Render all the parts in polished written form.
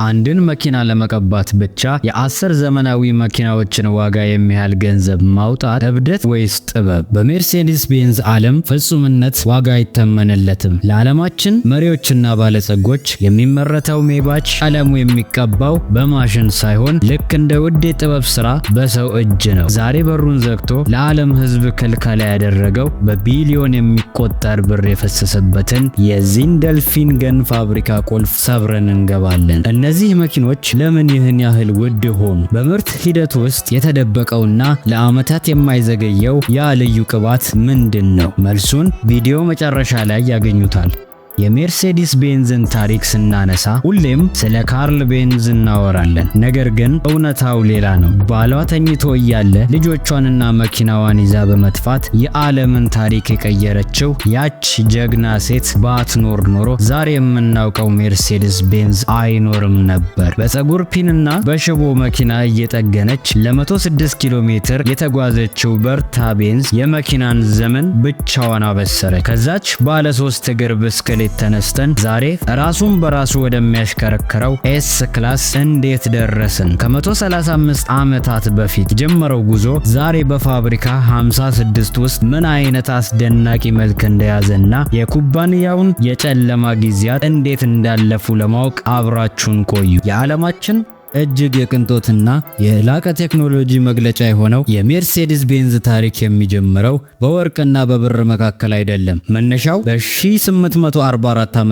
አንድን መኪና ለመቀባት ብቻ የ10 ዘመናዊ መኪናዎችን ዋጋ የሚያህል ገንዘብ ማውጣት እብደት ወይስ ጥበብ? በሜርሴዲስ ቤንዝ ዓለም ፍጹምነት ዋጋ አይተመንለትም። ለዓለማችን መሪዎችና ባለጸጎች የሚመረተው ሜባች ቀለሙ የሚቀባው በማሽን ሳይሆን ልክ እንደ ውድ የጥበብ ስራ በሰው እጅ ነው። ዛሬ በሩን ዘግቶ ለዓለም ሕዝብ ክልከላ ያደረገው በቢሊዮን የሚቆጠር ብር የፈሰሰበትን የዚንደልፊንገን ፋብሪካ ቁልፍ ሰብረን እንገባለን። እነዚህ መኪኖች ለምን ይህን ያህል ውድ ሆኑ? በምርት ሂደት ውስጥ የተደበቀውና ለዓመታት የማይዘገየው ያ ልዩ ቅባት ምንድን ነው? መልሱን ቪዲዮ መጨረሻ ላይ ያገኙታል። የሜርሴዲስ ቤንዝን ታሪክ ስናነሳ ሁሌም ስለ ካርል ቤንዝ እናወራለን። ነገር ግን እውነታው ሌላ ነው። ባሏ ተኝቶ እያለ ልጆቿንና መኪናዋን ይዛ በመጥፋት የዓለምን ታሪክ የቀየረችው ያች ጀግና ሴት ባትኖር ኖሮ ዛሬ የምናውቀው ሜርሴዲስ ቤንዝ አይኖርም ነበር። በፀጉር ፒንና በሽቦ መኪና እየጠገነች ለ106 ኪሎ ሜትር የተጓዘችው በርታ ቤንዝ የመኪናን ዘመን ብቻዋን አበሰረች። ከዛች ባለ 3 እግር ብስክሌት ተነስተን ዛሬ ራሱን በራሱ ወደሚያሽከረክረው ኤስ ክላስ እንዴት ደረስን? ከ135 ዓመታት በፊት ጀመረው ጉዞ ዛሬ በፋብሪካ 56 ውስጥ ምን አይነት አስደናቂ መልክ እንደያዘና የኩባንያውን የጨለማ ጊዜያት እንዴት እንዳለፉ ለማወቅ አብራችሁን ቆዩ። የዓለማችን እጅግ የቅንጦትና የላቀ ቴክኖሎጂ መግለጫ የሆነው የሜርሴዲስ ቤንዝ ታሪክ የሚጀምረው በወርቅና በብር መካከል አይደለም። መነሻው በ1844 ዓ.ም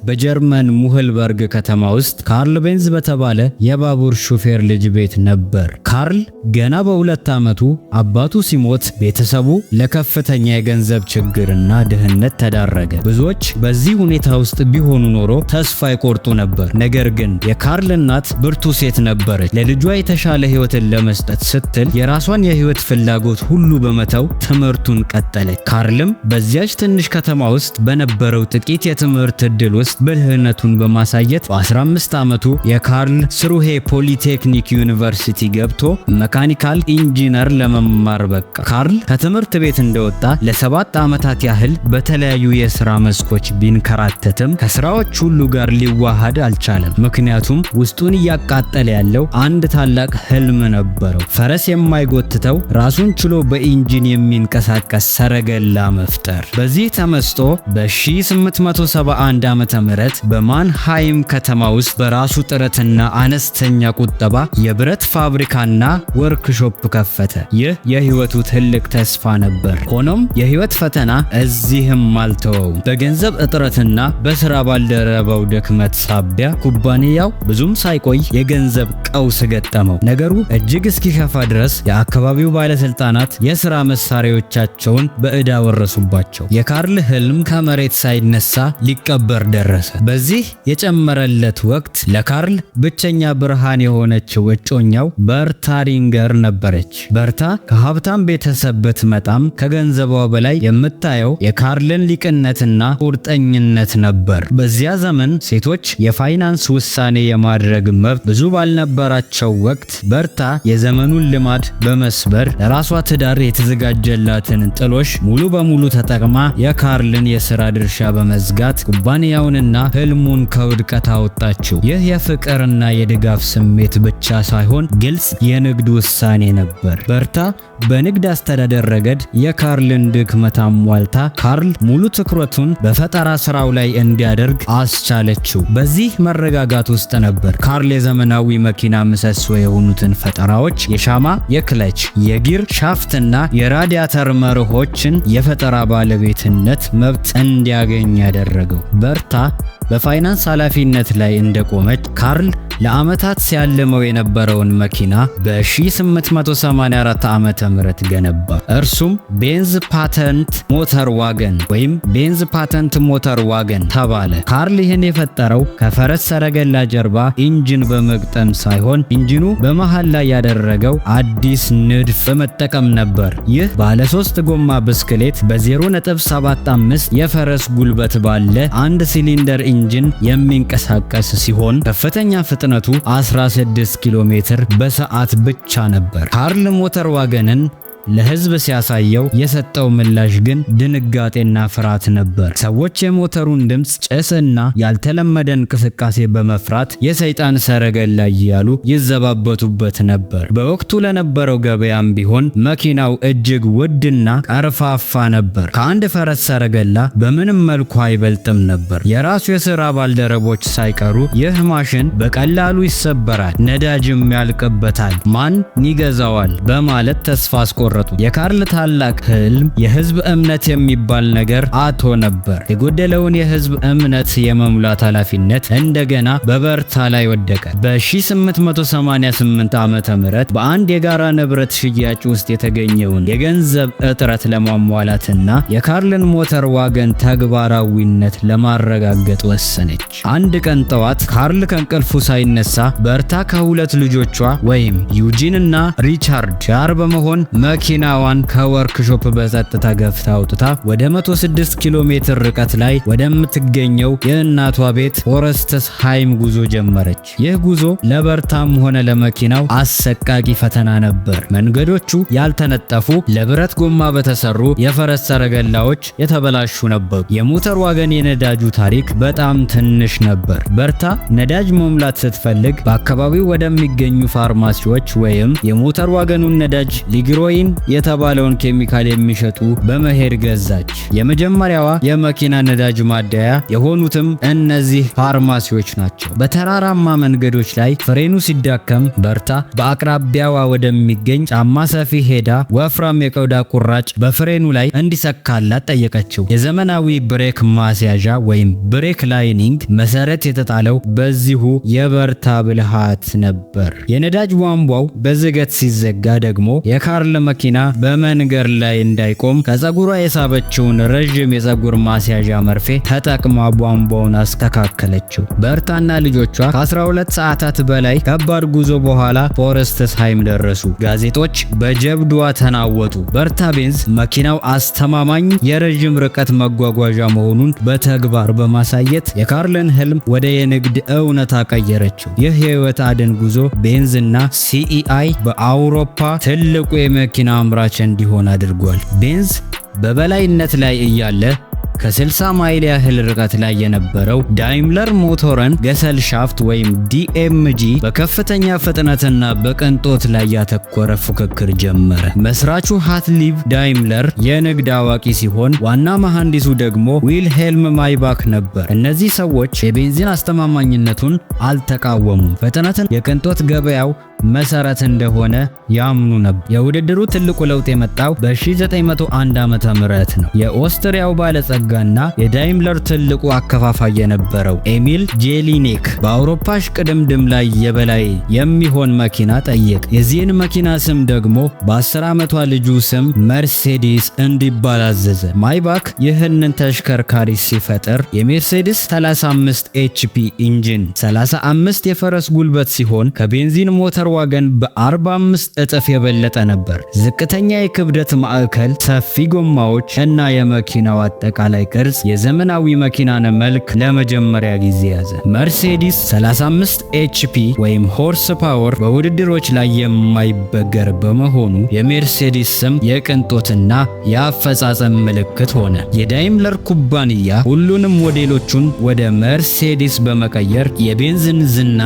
በጀርመን ሙህልበርግ ከተማ ውስጥ ካርል ቤንዝ በተባለ የባቡር ሹፌር ልጅ ቤት ነበር። ካርል ገና በ2 ዓመቱ አባቱ ሲሞት ቤተሰቡ ለከፍተኛ የገንዘብ ችግርና ድህነት ተዳረገ። ብዙዎች በዚህ ሁኔታ ውስጥ ቢሆኑ ኖሮ ተስፋ ይቆርጡ ነበር። ነገር ግን የካርል እናት ብርቱ ሴት ነበረች። ለልጇ የተሻለ ህይወትን ለመስጠት ስትል የራሷን የህይወት ፍላጎት ሁሉ በመተው ትምህርቱን ቀጠለች። ካርልም በዚያች ትንሽ ከተማ ውስጥ በነበረው ጥቂት የትምህርት ዕድል ውስጥ ብልህነቱን በማሳየት በ15 ዓመቱ የካርል ስሩሄ ፖሊቴክኒክ ዩኒቨርሲቲ ገብቶ መካኒካል ኢንጂነር ለመማር በቃ። ካርል ከትምህርት ቤት እንደወጣ ለ7 ዓመታት ያህል በተለያዩ የሥራ መስኮች ቢንከራተትም ከሥራዎች ሁሉ ጋር ሊዋሃድ አልቻለም። ምክንያቱም ውስጡን እያቃጠለ ያለው አንድ ታላቅ ህልም ነበረው። ፈረስ የማይጎትተው ራሱን ችሎ በኢንጂን የሚንቀሳቀስ ሰረገላ መፍጠር። በዚህ ተመስጦ በ1871 ዓመተ ምህረት በማንሃይም ከተማ ውስጥ በራሱ ጥረትና አነስተኛ ቁጠባ የብረት ፋብሪካና ወርክሾፕ ከፈተ። ይህ የህይወቱ ትልቅ ተስፋ ነበር። ሆኖም የህይወት ፈተና እዚህም አልተወው። በገንዘብ እጥረትና በስራ ባልደረባው ድክመት ሳቢያ ኩባንያው ብዙም ሳይቆይ የገንዘብ ቀውስ ገጠመው። ነገሩ እጅግ እስኪከፋ ድረስ የአካባቢው ባለስልጣናት የሥራ መሳሪያዎቻቸውን በዕዳ ወረሱባቸው። የካርል ህልም ከመሬት ሳይነሳ ሊቀበር ደረሰ። በዚህ የጨመረለት ወቅት ለካርል ብቸኛ ብርሃን የሆነችው እጮኛው በርታ ሪንገር ነበረች። በርታ ከሀብታም ቤተሰብ ብትመጣም ከገንዘቧ በላይ የምታየው የካርልን ሊቅነትና ቁርጠኝነት ነበር። በዚያ ዘመን ሴቶች የፋይናንስ ውሳኔ የማድረግ መብት ብዙ ባልነበራቸው ወቅት በርታ የዘመኑን ልማድ በመስበር ለራሷ ትዳር የተዘጋጀላትን ጥሎሽ ሙሉ በሙሉ ተጠቅማ የካርልን የሥራ ድርሻ በመዝጋት ኩባንያውንና ህልሙን ከውድቀት አወጣችው። ይህ የፍቅርና የድጋፍ ስሜት ብቻ ሳይሆን ግልጽ የንግድ ውሳኔ ነበር። በርታ በንግድ አስተዳደር ረገድ የካርልን ድክመት አሟልታ ካርል ሙሉ ትኩረቱን በፈጠራ ስራው ላይ እንዲያደርግ አስቻለችው። በዚህ መረጋጋት ውስጥ ነበር ካርል የዘመናዊ መኪና ምሰሶ የሆኑትን ፈጠራዎች የሻማ፣ የክለች፣ የጊር ሻፍትና የራዲያተር መርሆችን የፈጠራ ባለቤትነት መብት እንዲያገኝ ያደረገው። በርታ በፋይናንስ ኃላፊነት ላይ እንደቆመች ካርል ለዓመታት ሲያልመው የነበረውን መኪና በ1884 ዓመተ ምህረት ገነባ። እርሱም ቤንዝ ፓተንት ሞተር ዋገን ወይም ቤንዝ ፓተንት ሞተር ዋገን ተባለ። ካርል ይህን የፈጠረው ከፈረስ ሰረገላ ጀርባ ኢንጂን በመግጠም ሳይሆን ኢንጂኑ በመሃል ላይ ያደረገው አዲስ ንድፍ በመጠቀም ነበር። ይህ ባለ 3 ጎማ ብስክሌት በ0.75 የፈረስ ጉልበት ባለ አንድ ሲሊንደር ኢንጂን የሚንቀሳቀስ ሲሆን ከፍተኛ ፍጥነቱ 16 ኪሎ ሜትር በሰዓት ብቻ ነበር። ካርል ሞተር ዋገንን ለህዝብ ሲያሳየው የሰጠው ምላሽ ግን ድንጋጤና ፍርሃት ነበር። ሰዎች የሞተሩን ድምፅ፣ ጭስና ያልተለመደ እንቅስቃሴ በመፍራት የሰይጣን ሰረገላ እያሉ ይዘባበቱበት ነበር። በወቅቱ ለነበረው ገበያም ቢሆን መኪናው እጅግ ውድና ቀርፋፋ ነበር። ከአንድ ፈረስ ሰረገላ በምንም መልኩ አይበልጥም ነበር። የራሱ የሥራ ባልደረቦች ሳይቀሩ ይህ ማሽን በቀላሉ ይሰበራል፣ ነዳጅም ያልቅበታል፣ ማን ይገዛዋል በማለት ተስፋ አስቆረጡ። የካርል ታላቅ ህልም የህዝብ እምነት የሚባል ነገር አጥቶ ነበር። የጎደለውን የህዝብ እምነት የመሙላት ኃላፊነት እንደገና በበርታ ላይ ወደቀ። በ1888 ዓመተ ምህረት በአንድ የጋራ ንብረት ሽያጭ ውስጥ የተገኘውን የገንዘብ እጥረት ለማሟላትና የካርልን ሞተር ዋገን ተግባራዊነት ለማረጋገጥ ወሰነች። አንድ ቀን ጠዋት ካርል ከእንቅልፉ ሳይነሳ በርታ ከሁለት ልጆቿ ወይም ዩጂን እና ሪቻርድ ጋር በመሆን መኪናዋን ከወርክሾፕ በጸጥታ ገፍታ አውጥታ ወደ 106 ኪሎ ሜትር ርቀት ላይ ወደምትገኘው የእናቷ ቤት ፎረስትስሃይም ጉዞ ጀመረች። ይህ ጉዞ ለበርታም ሆነ ለመኪናው አሰቃቂ ፈተና ነበር። መንገዶቹ ያልተነጠፉ፣ ለብረት ጎማ በተሰሩ የፈረስ ሰረገላዎች የተበላሹ ነበሩ። የሞተር ዋገን የነዳጁ ታሪክ በጣም ትንሽ ነበር። በርታ ነዳጅ መሙላት ስትፈልግ በአካባቢው ወደሚገኙ ፋርማሲዎች ወይም የሞተር ዋገኑን ነዳጅ ሊግሮይን የተባለውን ኬሚካል የሚሸጡ በመሄድ ገዛች። የመጀመሪያዋ የመኪና ነዳጅ ማደያ የሆኑትም እነዚህ ፋርማሲዎች ናቸው። በተራራማ መንገዶች ላይ ፍሬኑ ሲዳከም በርታ በአቅራቢያዋ ወደሚገኝ ጫማ ሰፊ ሄዳ ወፍራም የቆዳ ቁራጭ በፍሬኑ ላይ እንዲሰካላት ጠየቀችው። የዘመናዊ ብሬክ ማስያዣ ወይም ብሬክ ላይኒንግ መሰረት የተጣለው በዚሁ የበርታ ብልሃት ነበር። የነዳጅ ቧንቧው በዝገት ሲዘጋ ደግሞ የካርል መኪና በመንገድ ላይ እንዳይቆም ከፀጉሯ የሳበችውን ረዥም የፀጉር ማስያዣ መርፌ ተጠቅማ ቧንቧውን አስተካከለችው። በርታና ልጆቿ ከ12 ሰዓታት በላይ ከባድ ጉዞ በኋላ ፎረስትስሃይም ደረሱ። ጋዜጦች በጀብዷ ተናወጡ። በርታ ቤንዝ መኪናው አስተማማኝ የረዥም ርቀት መጓጓዣ መሆኑን በተግባር በማሳየት የካርልን ህልም ወደ የንግድ እውነታ ቀየረችው። ይህ የህይወት አድን ጉዞ ቤንዝና ሲኢአይ በአውሮፓ ትልቁ የመኪና አምራች እንዲሆን አድርጓል። ቤንዝ በበላይነት ላይ እያለ ከ60 ማይል ያህል ርቀት ላይ የነበረው ዳይምለር ሞተርን ገሰልሻፍት ወይም ዲኤምጂ በከፍተኛ ፍጥነትና በቅንጦት ላይ ያተኮረ ፉክክር ጀመረ። መስራቹ ሃትሊቭ ዳይምለር የንግድ አዋቂ ሲሆን ዋና መሐንዲሱ ደግሞ ዊልሄልም ማይባክ ነበር። እነዚህ ሰዎች የቤንዚን አስተማማኝነቱን አልተቃወሙም። ፍጥነትን የቅንጦት ገበያው መሰረት እንደሆነ ያምኑ ነበር። የውድድሩ ትልቁ ለውጥ የመጣው በ1901 ዓመተ ምህረት ነው። የኦስትሪያው ባለጸጋና የዳይምለር ትልቁ አከፋፋይ የነበረው ኤሚል ጄሊኔክ በአውሮፓ ሽቅድምድም ላይ የበላይ የሚሆን መኪና ጠየቀ። የዚህን መኪና ስም ደግሞ በ10 ዓመቷ ልጁ ስም መርሴዲስ እንዲባል አዘዘ። ማይባክ ይህንን ተሽከርካሪ ሲፈጥር የሜርሴዲስ 35 ኤችፒ ኢንጂን 35 የፈረስ ጉልበት ሲሆን ከቤንዚን ሞተር ዋገን በ45 እጥፍ የበለጠ ነበር። ዝቅተኛ የክብደት ማዕከል፣ ሰፊ ጎማዎች እና የመኪናው አጠቃላይ ቅርጽ የዘመናዊ መኪናን መልክ ለመጀመሪያ ጊዜ ያዘ። መርሴዲስ 35 ኤችፒ ወይም ሆርስ ፓወር በውድድሮች ላይ የማይበገር በመሆኑ የሜርሴዲስ ስም የቅንጦትና የአፈጻጸም ምልክት ሆነ። የዳይምለር ኩባንያ ሁሉንም ሞዴሎቹን ወደ መርሴዲስ በመቀየር የቤንዝን ዝና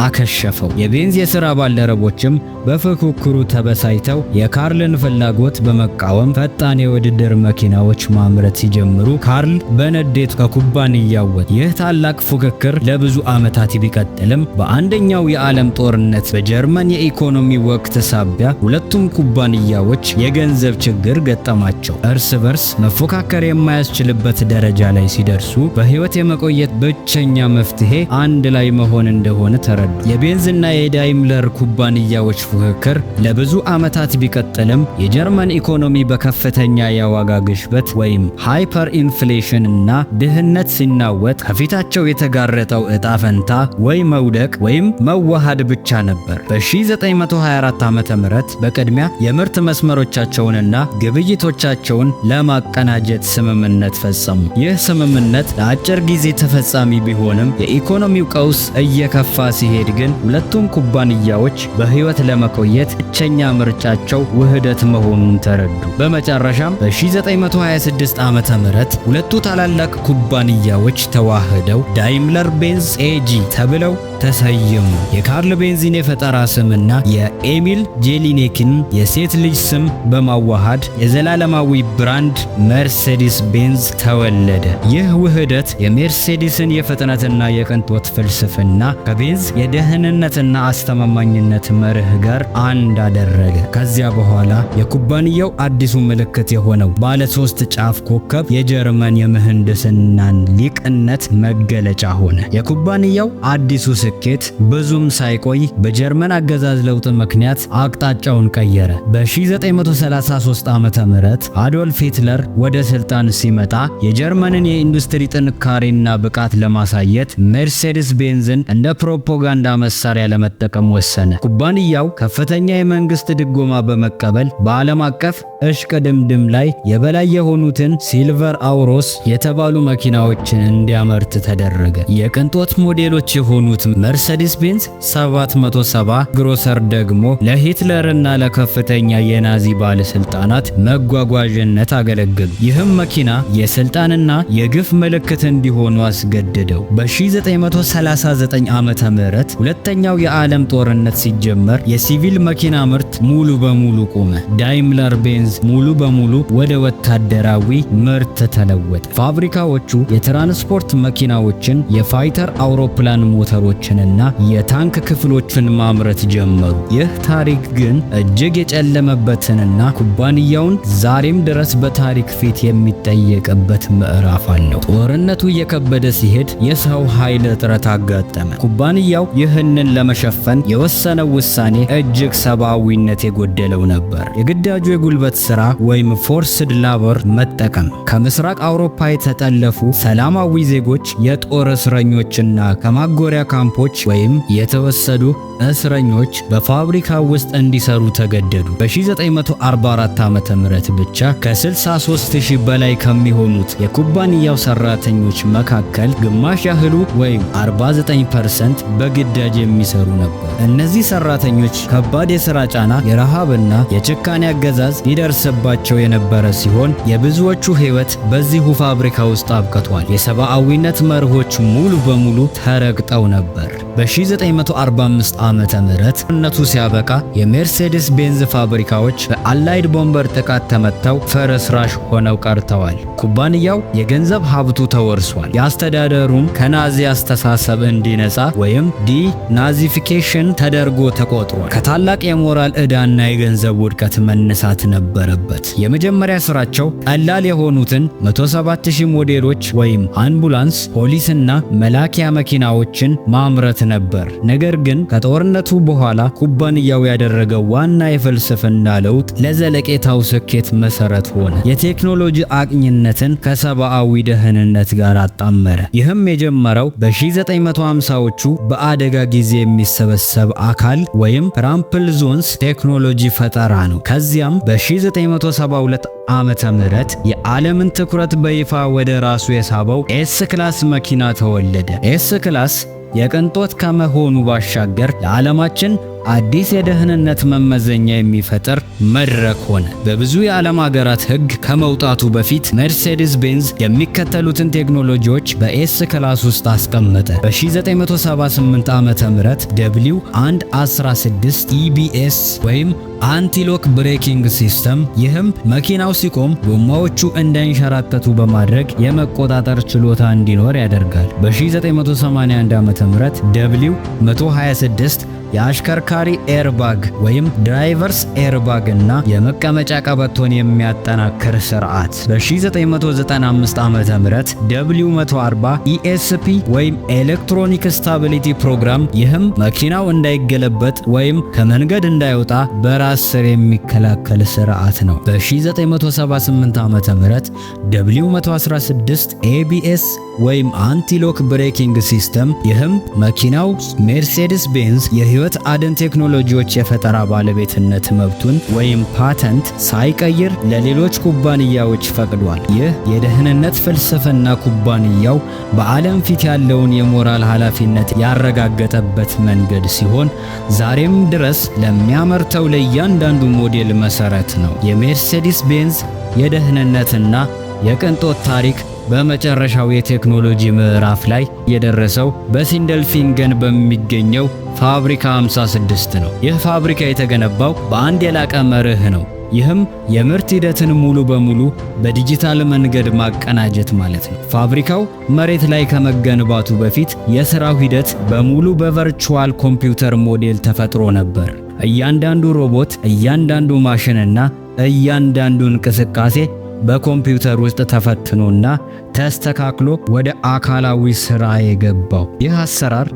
አከሸፈው። የቤንዝ የሥራ ባልደረቦችም በፉክክሩ ተበሳይተው የካርልን ፍላጎት በመቃወም ፈጣን የውድድር መኪናዎች ማምረት ሲጀምሩ ካርል በንዴት ከኩባንያው ወጣ። ይህ ታላቅ ፉክክር ለብዙ ዓመታት ቢቀጥልም በአንደኛው የዓለም ጦርነት በጀርመን የኢኮኖሚ ወቅት ሳቢያ ሁለቱም ኩባንያዎች የገንዘብ ችግር ገጠማቸው። እርስ በርስ መፎካከር የማያስችልበት ደረጃ ላይ ሲደርሱ በሕይወት የመቆየት ብቸኛ መፍትሄ አንድ ላይ መሆን እንደሆነ ተረዱ። የቤንዝና የዳይምለር ኩባንያዎች ፉክክር ለብዙ ዓመታት ቢቀጥልም የጀርመን ኢኮኖሚ በከፍተኛ የዋጋ ግሽበት ወይም ሃይፐር ኢንፍሌሽን እና ድህነት ሲናወጥ ከፊታቸው የተጋረጠው ዕጣ ፈንታ ወይ መውደቅ ወይም መዋሃድ ብቻ ነበር። በ1924 ዓ.ም በቅድሚያ የምርት መስመሮቻቸውንና ግብይቶቻቸውን ለማቀናጀት ስምምነት ፈጸሙ። ይህ ስምምነት ለአጭር ጊዜ ተፈጻሚ ቢሆንም የኢኮኖሚው ቀውስ እየከፋ ሲሄድ ሲሄድ ግን ሁለቱም ኩባንያዎች በሕይወት ለመቆየት ብቸኛ ምርጫቸው ውህደት መሆኑን ተረዱ። በመጨረሻም በ1926 ዓመተ ምህረት ሁለቱ ታላላቅ ኩባንያዎች ተዋህደው ዳይምለር ቤንዝ ኤጂ ተብለው ተሰየሙ። የካርል ቤንዚን የፈጠራ ስምና የኤሚል ጄሊኔክን የሴት ልጅ ስም በማዋሃድ የዘላለማዊ ብራንድ ሜርሴዲስ ቤንዝ ተወለደ። ይህ ውህደት የሜርሴዲስን የፍጥነትና የቅንጦት ፍልስፍና ከቤንዝ የደህንነትና አስተማማኝነት መርህ ጋር አንድ አደረገ። ከዚያ በኋላ የኩባንያው አዲሱ ምልክት የሆነው ባለ 3 ጫፍ ኮከብ የጀርመን የምህንድስናን ሊቅነት መገለጫ ሆነ። የኩባንያው አዲሱ ስኬት ብዙም ሳይቆይ በጀርመን አገዛዝ ለውጥ ምክንያት አቅጣጫውን ቀየረ። በ1933 ዓመተ ምህረት አዶልፍ ሂትለር ወደ ስልጣን ሲመጣ የጀርመንን የኢንዱስትሪ ጥንካሬና ብቃት ለማሳየት ሜርሴዲስ ቤንዝን እንደ ፕሮፓጋንዳ መሳሪያ ለመጠቀም ወሰነ። ኩባንያው ከፍተኛ የመንግስት ድጎማ በመቀበል በዓለም አቀፍ እሽቅድምድም ላይ የበላይ የሆኑትን ሲልቨር አውሮስ የተባሉ መኪናዎችን እንዲያመርት ተደረገ። የቅንጦት ሞዴሎች የሆኑት መርሴዲስ ቤንዝ 770 ግሮሰር ደግሞ ለሂትለርና ለከፍተኛ የናዚ ባለስልጣናት መጓጓዣነት አገለገሉ። ይህም መኪና የስልጣንና የግፍ ምልክት እንዲሆኑ አስገደደው። በ1939 ዓመተ ምህረት ሁለተኛው የዓለም ጦርነት ሲጀመር የሲቪል መኪና ምርት ሙሉ በሙሉ ቆመ። ዳይምለር ቤንዝ ሙሉ በሙሉ ወደ ወታደራዊ ምርት ተለወጠ። ፋብሪካዎቹ የትራንስፖርት መኪናዎችን፣ የፋይተር አውሮፕላን ሞተሮችንና የታንክ ክፍሎችን ማምረት ጀመሩ። ይህ ታሪክ ግን እጅግ የጨለመበትንና ኩባንያውን ዛሬም ድረስ በታሪክ ፊት የሚጠየቅበት ምዕራፍ አለው። ጦርነቱ እየከበደ ሲሄድ የሰው ኃይል እጥረት አጋጠመ። ኩባንያው ይህንን ለመሸፈን የወሰነው ውሳኔ እጅግ ሰብአዊነት የጎደለው ነበር። የግዳጁ የጉልበት ሥራ ወይም ፎርስድ ላቦር መጠቀም። ከምስራቅ አውሮፓ የተጠለፉ ሰላማዊ ዜጎች፣ የጦር እስረኞችና ከማጎሪያ ካምፖች ወይም የተወሰዱ እስረኞች በፋብሪካ ውስጥ እንዲሰሩ ተገደዱ። በ1944 ዓመተ ምህረት ብቻ ከ63000 በላይ ከሚሆኑት የኩባንያው ሰራተኞች መካከል ግማሽ ያህሉ ወይም 49% በግዳጅ የሚሰሩ ነበር። እነዚህ ሰራተኞች ከባድ የሥራ ጫና፣ የረሃብና የጭካኔ አገዛዝ ይደርስባቸው የነበረ ሲሆን የብዙዎቹ ሕይወት በዚሁ ፋብሪካ ውስጥ አብቅቷል። የሰብአዊነት መርሆች ሙሉ በሙሉ ተረግጠው ነበር። በ1945 ዓመተ ምህረት ጦርነቱ ሲያበቃ የሜርሴዲስ ቤንዝ ፋብሪካዎች በአላይድ ቦምበር ጥቃት ተመተው ፍርስራሽ ሆነው ቀርተዋል። ኩባንያው የገንዘብ ሀብቱ ተወርሷል። የአስተዳደሩም ከናዚ አስተሳሰብ እንዲነጻ ወይም ዲናዚፊኬሽን ተደርጎ ተቆጥሯል። ከታላቅ የሞራል ዕዳና የገንዘብ ውድቀት መነሳት ነበረበት። የመጀመሪያ ስራቸው ቀላል የሆኑትን 107000 ሞዴሎች ወይም አምቡላንስ፣ ፖሊስና መላኪያ መኪናዎችን ማምረት ነበር። ነገር ግን ከጦርነቱ በኋላ ኩባንያው ያደረገው ዋና የፍልስፍና ለውጥ ለዘለቄታው ስኬት መሰረት ሆነ። የቴክኖሎጂ አቅኝነትን ከሰብአዊ ደህንነት ጋር አጣመረ። ይህም የጀመረው በ1950ዎቹ በአደጋ ጊዜ የሚሰበሰብ አካል ወይም ክራምፕል ዞንስ ቴክኖሎጂ ፈጠራ ነው። ከዚያም በ1972 ዓመተ ምህረት የዓለምን ትኩረት በይፋ ወደ ራሱ የሳበው ኤስ ክላስ መኪና ተወለደ። ኤስ ክላስ የቅንጦት ከመሆኑ ባሻገር ለዓለማችን አዲስ የደህንነት መመዘኛ የሚፈጥር መድረክ ሆነ። በብዙ የዓለም ሀገራት ሕግ ከመውጣቱ በፊት ሜርሴዲስ ቤንዝ የሚከተሉትን ቴክኖሎጂዎች በኤስ ክላስ ውስጥ አስቀመጠ። በ1978 ዓመተ ምህረት W116 EBS ወይም አንቲሎክ ብሬኪንግ ሲስተም፣ ይህም መኪናው ሲቆም ጎማዎቹ እንዳይንሸራተቱ በማድረግ የመቆጣጠር ችሎታ እንዲኖር ያደርጋል። በ1981 ዓመተ ምህረት W126 የአሽከርካሪ ኤርባግ ወይም ድራይቨርስ ኤርባግ እና የመቀመጫ ቀበቶን የሚያጠናክር ስርዓት። በ1995 ዓመተ ምህረት W140 ESP ወይም ኤሌክትሮኒክ ስታቢሊቲ ፕሮግራም፣ ይህም መኪናው እንዳይገለበጥ ወይም ከመንገድ እንዳይወጣ በራስ ስር የሚከላከል ስርዓት ነው። በ1978 ዓመተ ምህረት W116 ABS ወይም አንቲሎክ ብሬኪንግ ሲስተም። ይህም መኪናው ሜርሴዲስ ቤንዝ የህይወት አድን ቴክኖሎጂዎች የፈጠራ ባለቤትነት መብቱን ወይም ፓተንት ሳይቀይር ለሌሎች ኩባንያዎች ፈቅዷል። ይህ የደህንነት ፍልስፍና ኩባንያው በዓለም ፊት ያለውን የሞራል ኃላፊነት ያረጋገጠበት መንገድ ሲሆን ዛሬም ድረስ ለሚያመርተው ለእያንዳንዱ ሞዴል መሰረት ነው። የሜርሴዲስ ቤንዝ የደህንነትና የቅንጦት ታሪክ በመጨረሻው የቴክኖሎጂ ምዕራፍ ላይ የደረሰው በሲንደልፊንገን በሚገኘው ፋብሪካ 56 ነው። ይህ ፋብሪካ የተገነባው በአንድ የላቀ መርህ ነው። ይህም የምርት ሂደትን ሙሉ በሙሉ በዲጂታል መንገድ ማቀናጀት ማለት ነው። ፋብሪካው መሬት ላይ ከመገንባቱ በፊት የሥራው ሂደት በሙሉ በቨርቹዋል ኮምፒውተር ሞዴል ተፈጥሮ ነበር። እያንዳንዱ ሮቦት፣ እያንዳንዱ ማሽንና እያንዳንዱ እንቅስቃሴ በኮምፒውተር ውስጥ ተፈትኖና ተስተካክሎ ወደ አካላዊ ሥራ የገባው። ይህ አሰራር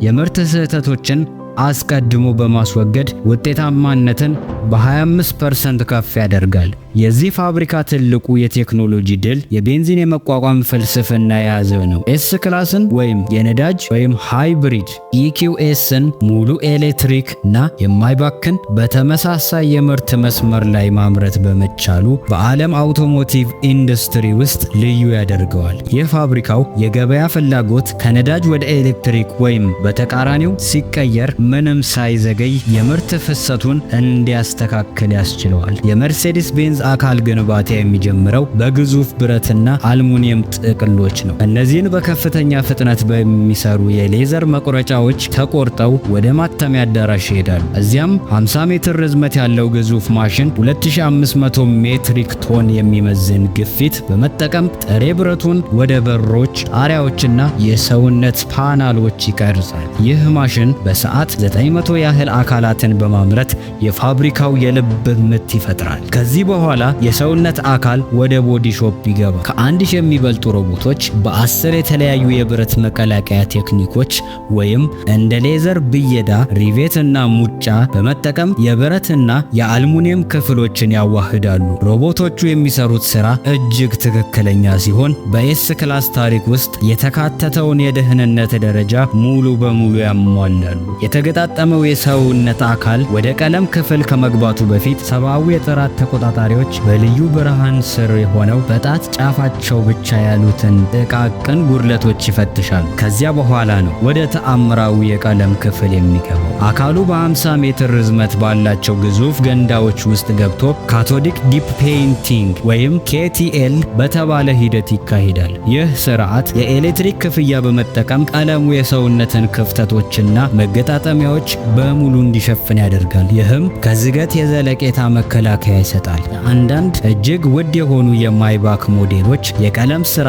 የምርት ስህተቶችን አስቀድሞ በማስወገድ ውጤታማነትን በ25% ከፍ ያደርጋል። የዚህ ፋብሪካ ትልቁ የቴክኖሎጂ ድል የቤንዚን የመቋቋም ፍልስፍና የያዘ ነው። ኤስ ክላስን ወይም የነዳጅ ወይም ሃይብሪድ ኢኪውኤስን ሙሉ ኤሌክትሪክ እና የማይባክን በተመሳሳይ የምርት መስመር ላይ ማምረት በመቻሉ በዓለም አውቶሞቲቭ ኢንዱስትሪ ውስጥ ልዩ ያደርገዋል። ይህ ፋብሪካው የገበያ ፍላጎት ከነዳጅ ወደ ኤሌክትሪክ ወይም በተቃራኒው ሲቀየር ምንም ሳይዘገይ የምርት ፍሰቱን እንዲያስተካክል ያስችለዋል። የመርሴዲስ ቤንዝ አካል ግንባታ የሚጀምረው በግዙፍ ብረትና አልሙኒየም ጥቅሎች ነው። እነዚህን በከፍተኛ ፍጥነት በሚሰሩ የሌዘር መቁረጫዎች ተቆርጠው ወደ ማተሚያ አዳራሽ ይሄዳሉ። እዚያም 50 ሜትር ርዝመት ያለው ግዙፍ ማሽን 2500 ሜትሪክ ቶን የሚመዝን ግፊት በመጠቀም ጥሬ ብረቱን ወደ በሮች፣ ጣሪያዎችና የሰውነት ፓናሎች ይቀርጻል። ይህ ማሽን በሰዓት 900 ያህል አካላትን በማምረት የፋብሪካው የልብ ምት ይፈጥራል። ከዚህ በኋላ የሰውነት አካል ወደ ቦዲ ሾፕ ይገባ። ከ1000 የሚበልጡ ሮቦቶች በ10 የተለያዩ የብረት መቀላቀያ ቴክኒኮች ወይም እንደ ሌዘር ብየዳ፣ ሪቬት እና ሙጫ በመጠቀም የብረትና የአልሙኒየም ክፍሎችን ያዋህዳሉ። ሮቦቶቹ የሚሰሩት ስራ እጅግ ትክክለኛ ሲሆን በኤስ ክላስ ታሪክ ውስጥ የተካተተውን የደህንነት ደረጃ ሙሉ በሙሉ ያሟላሉ። የተገጣጠመው የሰውነት አካል ወደ ቀለም ክፍል ከመግባቱ በፊት ሰብአዊ የጥራት ተቆጣጣሪዎች በልዩ ብርሃን ስር ሆነው በጣት ጫፋቸው ብቻ ያሉትን ጥቃቅን ጉድለቶች ይፈትሻሉ። ከዚያ በኋላ ነው ወደ ተአምራዊ የቀለም ክፍል የሚገባው። አካሉ በ50 ሜትር ርዝመት ባላቸው ግዙፍ ገንዳዎች ውስጥ ገብቶ ካቶዲክ ዲፕ ፔይንቲንግ ወይም KTL በተባለ ሂደት ይካሄዳል። ይህ ስርዓት የኤሌክትሪክ ክፍያ በመጠቀም ቀለሙ የሰውነትን ክፍተቶችና መገጣጠሚያዎች በሙሉ እንዲሸፍን ያደርጋል። ይህም ከዝገት የዘለቄታ መከላከያ ይሰጣል። አንዳንድ እጅግ ውድ የሆኑ የማይባክ ሞዴሎች የቀለም ስራ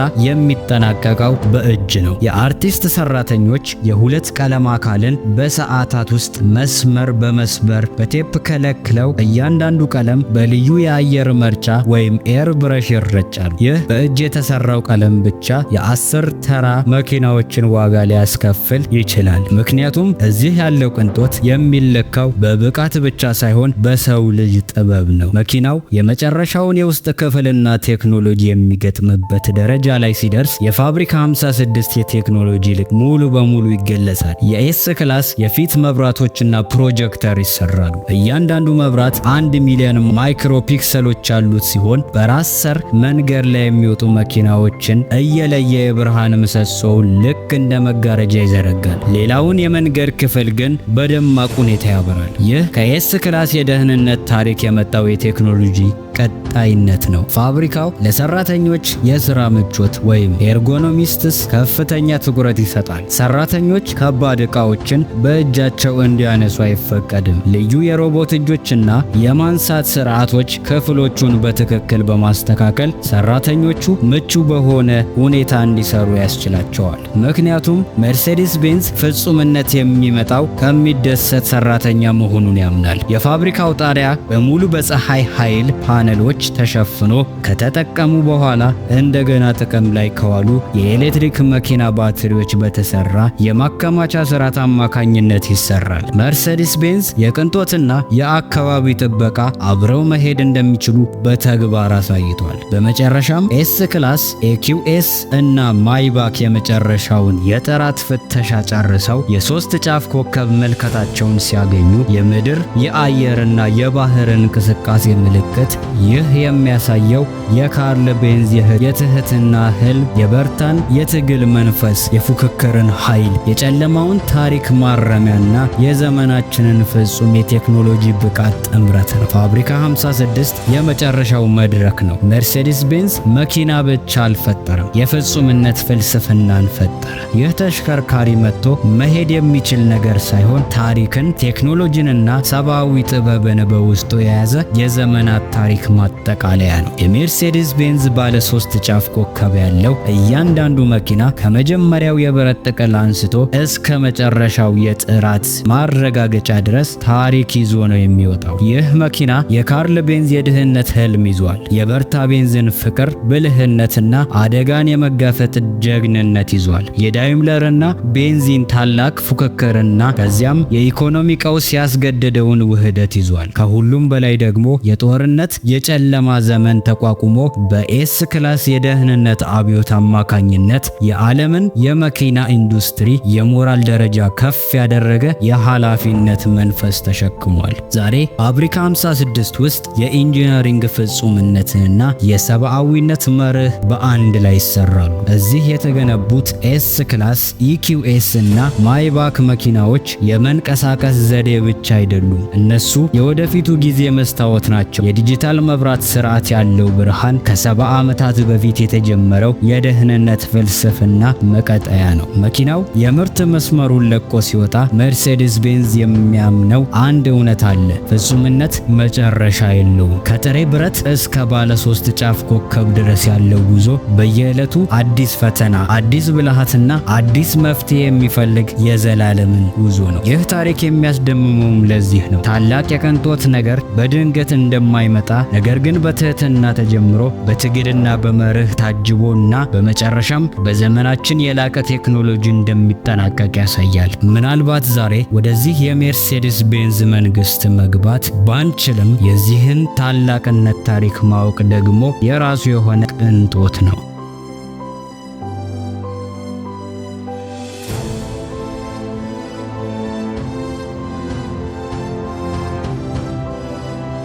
የሚጠናቀቀው በእጅ ነው። የአርቲስት ሰራተኞች የሁለት ቀለም አካልን በሰዓታት ውስጥ መስመር በመስመር በቴፕ ከለክለው እያንዳንዱ ቀለም በልዩ የአየር መርጫ ወይም ኤር ብረሽ ይረጫሉ። ይህ በእጅ የተሰራው ቀለም ብቻ የ10 ተራ መኪናዎችን ዋጋ ሊያስከፍል ይችላል። ምክንያቱም እዚህ ያለው ቅንጦት የሚለካው በብቃት ብቻ ሳይሆን በሰው ልጅ ጥበብ ነው። መኪናው የመጨረሻውን የውስጥ ክፍልና ቴክኖሎጂ የሚገጥምበት ደረጃ ላይ ሲደርስ የፋብሪካ 56 የቴክኖሎጂ ልክ ሙሉ በሙሉ ይገለጻል። የኤስ ክላስ የፊት መብራቶችና ፕሮጀክተር ይሰራሉ። እያንዳንዱ መብራት 1 ሚሊዮን ማይክሮ ፒክሰሎች ያሉት ሲሆን በራስ ሰር መንገድ ላይ የሚወጡ መኪናዎችን እየለየ የብርሃን ምሰሶውን ልክ እንደ መጋረጃ ይዘረጋል። ሌላውን የመንገድ ክፍል ግን በደማቅ ሁኔታ ያበራል። ይህ ከኤስ ክላስ የደህንነት ታሪክ የመጣው የቴክኖሎጂ ቀጣይነት ነው። ፋብሪካው ለሰራተኞች የሥራ ምቾት ወይም ኤርጎኖሚስትስ ከፍተኛ ትኩረት ይሰጣል። ሰራተኞች ከባድ ዕቃዎችን በእጃቸው እንዲያነሱ አይፈቀድም። ልዩ የሮቦት እጆችና የማንሳት ስርዓቶች ክፍሎቹን በትክክል በማስተካከል ሰራተኞቹ ምቹ በሆነ ሁኔታ እንዲሰሩ ያስችላቸዋል። ምክንያቱም ሜርሴዲስ ቤንዝ ፍጹምነት የሚመጣው ከሚደሰት ሰራተኛ መሆኑን ያምናል። የፋብሪካው የፋብሪካው ጣሪያ በሙሉ በፀሐይ ኃይል ፓነሎች ተሸፍኖ ከተጠቀሙ በኋላ እንደገና ጥቅም ላይ ከዋሉ የኤሌክትሪክ መኪና ባትሪዎች በተሰራ የማከማቻ ስርዓት አማካኝነት ይሰራል። መርሴዲስ ቤንዝ የቅንጦትና የአካባቢ ጥበቃ አብረው መሄድ እንደሚችሉ በተግባር አሳይቷል። በመጨረሻም ኤስ ክላስ፣ ኤኪውኤስ እና ማይባክ የመጨረሻውን የጥራት ፍተሻ ጨርሰው የሶስት ጫፍ ኮከብ ምልከታቸውን ሲያገኙ የምድር የአየርና የባህር እንቅስቃሴ ምልክት። ይህ የሚያሳየው የካርል ቤንዝ የትህትና ህልም፣ የበርታን የትግል መንፈስ፣ የፉክክርን ኃይል፣ የጨለማውን ታሪክ ማረሚያና የዘመናችንን ፍጹም የቴክኖሎጂ ብቃት ጥምረት ነው። ፋብሪካ 56 የመጨረሻው መድረክ ነው። ሜርሴዲስ ቤንዝ መኪና ብቻ አልፈጠረም፣ የፍጹምነት ፍልስፍናን ፈጠረ። ይህ ተሽከርካሪ መጥቶ መሄድ የሚችል ነገር ሳይሆን ታሪክን፣ ቴክኖሎጂንና ሰብአዊ ጥበብን በውስጡ የያዘ የዘመናት ታሪክ ማጠቃለያ ነው። የሜርሴዲስ ቤንዝ ባለ 3 ጫፍ ኮከብ ያለው እያንዳንዱ መኪና ከመጀመሪያው የብረት ጥቅል አንስቶ እስከ መጨረሻው የጥራት ማረጋገጫ ድረስ ታሪክ ይዞ ነው የሚወጣው። ይህ መኪና የካርል ቤንዝ የድህነት ህልም ይዟል። የበርታ ቤንዝን ፍቅር፣ ብልህነትና አደጋን የመጋፈጥ ጀግንነት ይዟል። የዳይምለርና ቤንዚን ታላቅ ፉክክርና ከዚያም የኢኮኖሚ ቀውስ ያስገደደውን ውህደት ይዟል። ከሁሉም በላይ ደግሞ የጦርነት የጨለማ ዘመን ተቋቁሞ በኤስ ክላስ የደህንነት አብዮት አማካኝነት የዓለምን የመኪና ኢንዱስትሪ የሞራል ደረጃ ከፍ ያደረገ የኃላፊነት መንፈስ ተሸክሟል። ዛሬ ፋብሪካ 56 ውስጥ የኢንጂነሪንግ ፍጹምነትና የሰብአዊነት መርህ በአንድ ላይ ይሰራሉ። እዚህ የተገነቡት ኤስ ክላስ፣ ኢኪውኤስ እና ማይባክ መኪናዎች የመንቀሳቀስ ዘዴ ብቻ አይደሉም። እነሱ የወደፊቱ ጊዜ መስታወት ናቸው። የዲጂታል መብራት ስርዓት ያለው ብርሃን፣ ከ70 ዓመታት በፊት የተጀመረው የደህንነት ፍልስፍና መቀጠያ ነው። መኪናው የምርት መስመሩን ለቆ ሲወጣ ሜርሴዲስ ቤንዝ የሚያምነው አንድ እውነት አለ። ፍጹምነት መጨረሻ የለውም። ከጥሬ ብረት እስከ ባለ 3 ጫፍ ኮከብ ድረስ ያለው ጉዞ በየዕለቱ አዲስ ፈተና፣ አዲስ ብልሃትና አዲስ መፍትሄ የሚፈልግ የዘላለምን ጉዞ ነው። ይህ ታሪክ የሚያስደምመውም ለዚህ ነው። ታላቅ የቅንጦት ነገር በድንገት እንደማይመጣ፣ ነገር ግን በትህትና ተጀምሮ በትግልና በመርህ ታጅቦና በመጨረሻም በዘመናችን የላቀ ቴክኖሎጂ እንደሚጠናቀቅ ያሳያል። ምናልባት ዛሬ ወደዚህ የሜርሴዲስ ቤንዝ መንግስት መግባት ባንችልም የዚህን ታላቅነት ታሪክ ማወቅ ደግሞ የራሱ የሆነ ቅንጦት ነው።